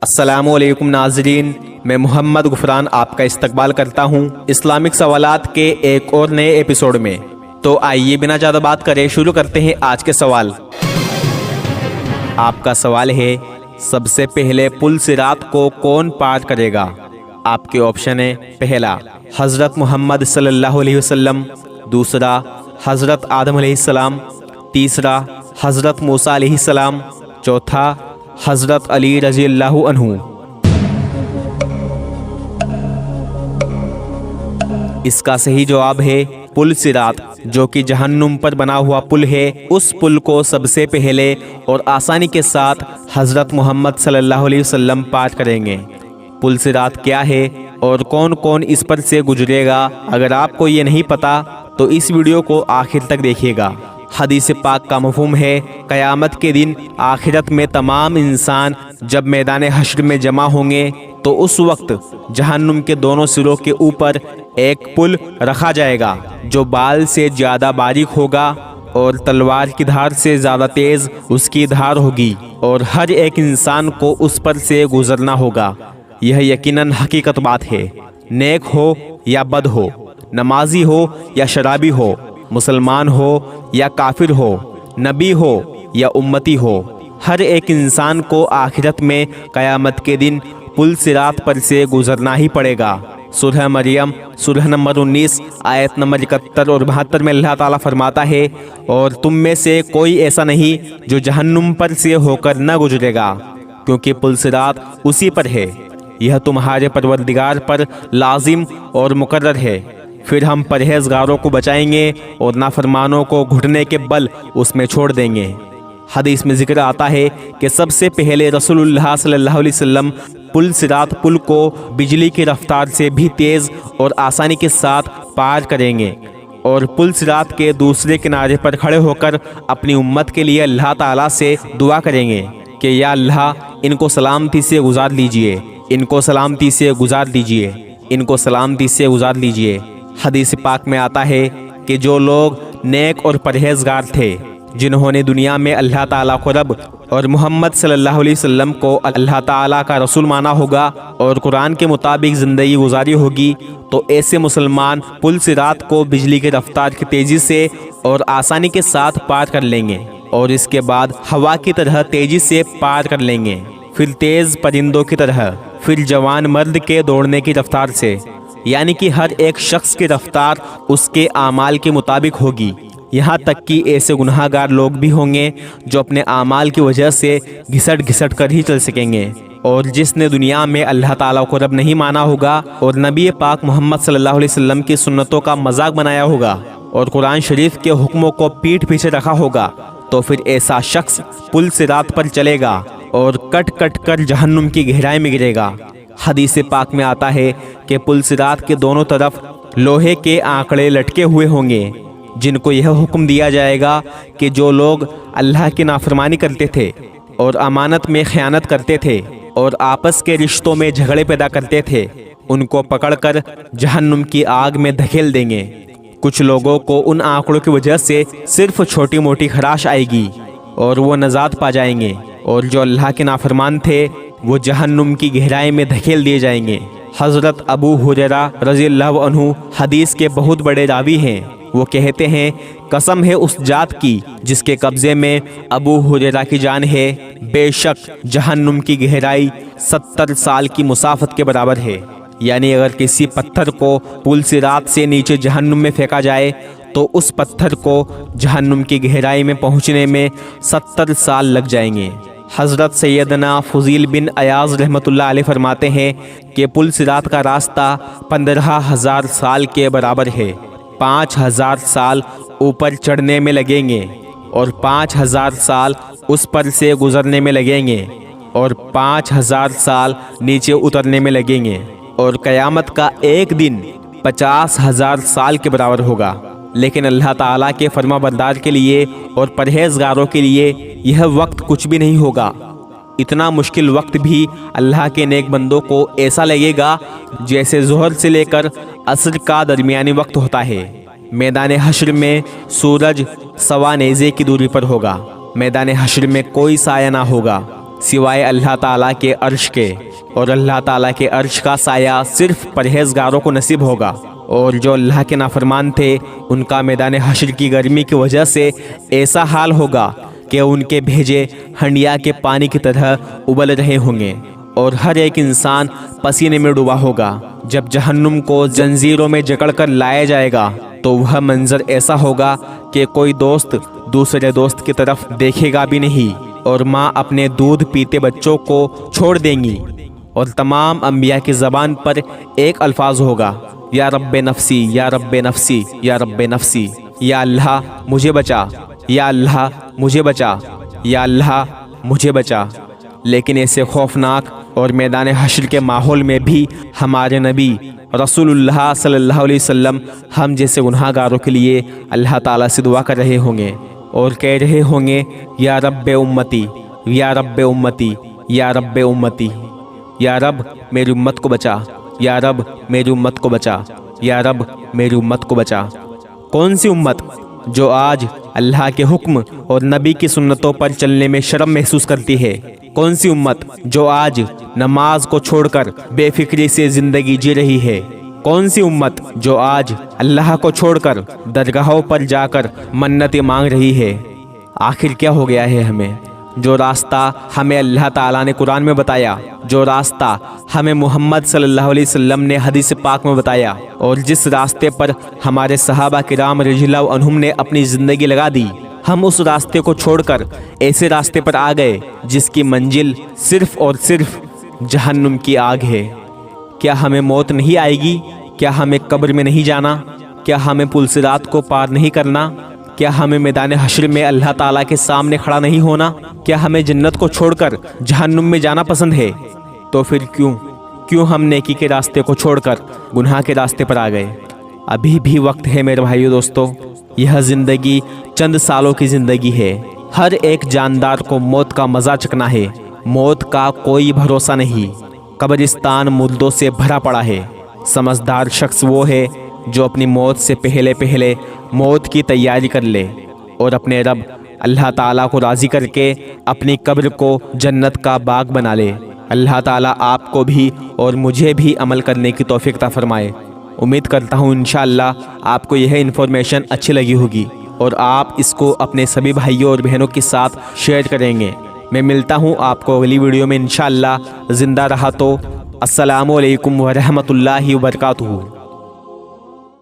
السلام علیکم ناظرین، میں محمد غفران آپ کا استقبال کرتا ہوں اسلامک سوالات کے ایک اور نئے ایپیسوڈ میں۔ تو آئیے بنا زیادہ بات کرے شروع کرتے ہیں آج کے سوال۔ آپ کا سوال ہے، سب سے پہلے پل صراط کو کون پار کرے گا؟ آپ کے آپشن ہیں، پہلا حضرت محمد صلی اللہ علیہ وسلم، دوسرا حضرت آدم علیہ السلام، تیسرا حضرت موسیٰ علیہ السلام، چوتھا حضرت علی رضی اللہ عنہ۔ اس کا صحیح جواب ہے پل صراط، جو کہ جہنم پر بنا ہوا پل ہے۔ اس پل کو سب سے پہلے اور آسانی کے ساتھ حضرت محمد صلی اللہ علیہ وسلم پار کریں گے۔ پل صراط کیا ہے اور کون کون اس پر سے گزرے گا؟ اگر آپ کو یہ نہیں پتا تو اس ویڈیو کو آخر تک دیکھیے گا۔ حدیث پاک کا مفہوم ہے، قیامت کے دن آخرت میں تمام انسان جب میدان حشر میں جمع ہوں گے تو اس وقت جہنم کے دونوں سروں کے اوپر ایک پل رکھا جائے گا جو بال سے زیادہ باریک ہوگا اور تلوار کی دھار سے زیادہ تیز اس کی دھار ہوگی، اور ہر ایک انسان کو اس پر سے گزرنا ہوگا۔ یہ یقیناً حقیقت بات ہے، نیک ہو یا بد ہو، نمازی ہو یا شرابی ہو، مسلمان ہو یا کافر ہو، نبی ہو یا امتی ہو، ہر ایک انسان کو آخرت میں قیامت کے دن پل صراط پر سے گزرنا ہی پڑے گا۔ سورہ مریم سورہ نمبر 19 آیت نمبر 71 اور 72 میں اللہ تعالیٰ فرماتا ہے، اور تم میں سے کوئی ایسا نہیں جو جہنم پر سے ہو کر نہ گزرے گا، کیونکہ پل صراط اسی پر ہے، یہ تمہارے پروردگار پر لازم اور مقرر ہے۔ پھر ہم پرہیزگاروں کو بچائیں گے اور نافرمانوں کو گھٹنے کے بل اس میں چھوڑ دیں گے۔ حدیث میں ذکر آتا ہے کہ سب سے پہلے رسول اللہ صلی اللہ علیہ وسلم پل صراط پل کو بجلی کی رفتار سے بھی تیز اور آسانی کے ساتھ پار کریں گے، اور پل صراط کے دوسرے کنارے پر کھڑے ہو کر اپنی امت کے لیے اللہ تعالیٰ سے دعا کریں گے کہ یا اللہ، ان کو سلامتی سے گزار لیجئے، ان کو سلامتی سے گزار دیجئے، ان کو سلامتی سے گزار لیجئے۔ حدیث پاک میں آتا ہے کہ جو لوگ نیک اور پرہیزگار تھے، جنہوں نے دنیا میں اللہ تعالیٰ کو رب اور محمد صلی اللہ علیہ وسلم کو اللہ تعالیٰ کا رسول مانا ہوگا اور قرآن کے مطابق زندگی گزاری ہوگی، تو ایسے مسلمان پل صراط کو بجلی کی رفتار کی تیزی سے اور آسانی کے ساتھ پار کر لیں گے، اور اس کے بعد ہوا کی طرح تیزی سے پار کر لیں گے، پھر تیز پرندوں کی طرح، پھر جوان مرد کے دوڑنے کی رفتار سے، یعنی کہ ہر ایک شخص کی رفتار اس کے اعمال کے مطابق ہوگی۔ یہاں تک کہ ایسے گناہ گار لوگ بھی ہوں گے جو اپنے اعمال کی وجہ سے گھسٹ گھسٹ کر ہی چل سکیں گے، اور جس نے دنیا میں اللہ تعالیٰ کو رب نہیں مانا ہوگا اور نبی پاک محمد صلی اللہ علیہ وسلم کی سنتوں کا مذاق بنایا ہوگا اور قرآن شریف کے حکموں کو پیٹھ پیچھے رکھا ہوگا، تو پھر ایسا شخص پل صراط پر چلے گا اور کٹ کٹ کر جہنم کی گہرائی میں گرے گا۔ حدیث پاک میں آتا ہے کہ پل صراط کے دونوں طرف لوہے کے آنکڑے لٹکے ہوئے ہوں گے، جن کو یہ حکم دیا جائے گا کہ جو لوگ اللہ کی نافرمانی کرتے تھے اور امانت میں خیانت کرتے تھے اور آپس کے رشتوں میں جھگڑے پیدا کرتے تھے، ان کو پکڑ کر جہنم کی آگ میں دھکیل دیں گے۔ کچھ لوگوں کو ان آنکڑوں کی وجہ سے صرف چھوٹی موٹی خراش آئے گی اور وہ نجات پا جائیں گے، اور جو اللہ کے نافرمان تھے وہ جہنم کی گہرائی میں دھکیل دیے جائیں گے۔ حضرت ابو ہریرہ رضی اللہ عنہ حدیث کے بہت بڑے راوی ہیں، وہ کہتے ہیں، قسم ہے اس ذات کی جس کے قبضے میں ابو ہریرہ کی جان ہے، بے شک جہنم کی گہرائی 70 سال کی مسافت کے برابر ہے۔ یعنی اگر کسی پتھر کو پل صراط سے نیچے جہنم میں پھینکا جائے تو اس پتھر کو جہنم کی گہرائی میں پہنچنے میں 70 سال لگ جائیں گے۔ حضرت سیدنا فضیل بن عیاض رحمۃ اللہ علیہ فرماتے ہیں کہ پل صراط کا راستہ 15,000 سال کے برابر ہے۔ 5,000 سال اوپر چڑھنے میں لگیں گے اور 5,000 سال اس پر سے گزرنے میں لگیں گے اور 5,000 سال نیچے اترنے میں لگیں گے، اور قیامت کا ایک دن 50,000 سال کے برابر ہوگا۔ لیکن اللہ تعالیٰ کے فرما بردار کے لیے اور پرہیزگاروں کے لیے یہ وقت کچھ بھی نہیں ہوگا۔ اتنا مشکل وقت بھی اللہ کے نیک بندوں کو ایسا لگے گا جیسے ظہر سے لے کر عصر کا درمیانی وقت ہوتا ہے۔ میدان حشر میں سورج سوا نیزے کی دوری پر ہوگا، میدان حشر میں کوئی سایہ نہ ہوگا، سوائے اللہ تعالیٰ کے عرش کے، اور اللہ تعالیٰ کے عرش کا سایہ صرف پرہیزگاروں کو نصیب ہوگا، اور جو اللہ کے نافرمان تھے ان کا میدان حشر کی گرمی کی وجہ سے ایسا حال ہوگا کہ ان کے بھیجے ہنڈیا کے پانی کی طرح ابل رہے ہوں گے، اور ہر ایک انسان پسینے میں ڈوبا ہوگا۔ جب جہنم کو زنجیروں میں جکڑ کر لایا جائے گا تو وہ منظر ایسا ہوگا کہ کوئی دوست دوسرے دوست کی طرف دیکھے گا بھی نہیں، اور ماں اپنے دودھ پیتے بچوں کو چھوڑ دیں گی، اور تمام انبیاء کی زبان پر ایک الفاظ ہوگا، یا رب نفسی یا رب نفسی یا رب نفسی، یا اللہ مجھے بچا، یا اللہ مجھے بچا، یا اللہ مجھے بچا۔ لیکن ایسے خوفناک اور میدان حشر کے ماحول میں بھی ہمارے نبی رسول اللہ صلی اللہ علیہ وسلم ہم جیسے گناہ گاروں کے لیے اللہ تعالیٰ سے دعا کر رہے ہوں گے اور کہہ رہے ہوں گے، یا رب امتی یا رب امتی یا رب امتی، یا رب میری امت کو بچا، یا رب میری امت کو بچا، یا رب میری امت کو بچا۔ کون سی امت جو آج اللہ کے حکم اور نبی کی سنتوں پر چلنے میں شرم محسوس کرتی ہے؟ کون سی امت جو آج نماز کو چھوڑ کر بے فکری سے زندگی جی رہی ہے؟ کون سی امت جو آج اللہ کو چھوڑ کر درگاہوں پر جا کر منتیں مانگ رہی ہے؟ آخر کیا ہو گیا ہے ہمیں؟ جو راستہ ہمیں اللہ تعالیٰ نے قرآن میں بتایا، جو راستہ ہمیں محمد صلی اللہ علیہ وسلم نے حدیث پاک میں بتایا، اور جس راستے پر ہمارے صحابہ کرام رضی اللہ عنہم نے اپنی زندگی لگا دی، ہم اس راستے کو چھوڑ کر ایسے راستے پر آ گئے جس کی منزل صرف اور صرف جہنم کی آگ ہے۔ کیا ہمیں موت نہیں آئے گی؟ کیا ہمیں قبر میں نہیں جانا؟ کیا ہمیں پل صراط کو پار نہیں کرنا؟ کیا ہمیں میدان حشر میں اللہ تعالیٰ کے سامنے کھڑا نہیں ہونا؟ کیا ہمیں جنت کو چھوڑ کر جہنم میں جانا پسند ہے؟ تو پھر کیوں ہم نیکی کے راستے کو چھوڑ کر گناہ کے راستے پر آ گئے؟ ابھی بھی وقت ہے میرے بھائیو دوستو، یہ زندگی چند سالوں کی زندگی ہے۔ ہر ایک جاندار کو موت کا مزہ چکنا ہے، موت کا کوئی بھروسہ نہیں۔ قبرستان مردوں سے بھرا پڑا ہے۔ سمجھدار شخص وہ ہے جو اپنی موت سے پہلے موت کی تیاری کر لے اور اپنے رب اللہ تعالیٰ کو راضی کر کے اپنی قبر کو جنت کا باغ بنا لے۔ اللہ تعالیٰ آپ کو بھی اور مجھے بھی عمل کرنے کی توفیق عطا فرمائے۔ امید کرتا ہوں انشاءاللہ آپ کو یہ انفارمیشن اچھی لگی ہوگی اور آپ اس کو اپنے سبھی بھائیوں اور بہنوں کے ساتھ شیئر کریں گے۔ میں ملتا ہوں آپ کو اگلی ویڈیو میں انشاءاللہ، زندہ رہا تو۔ السلام علیکم ورحمۃ اللہ وبرکاتہ۔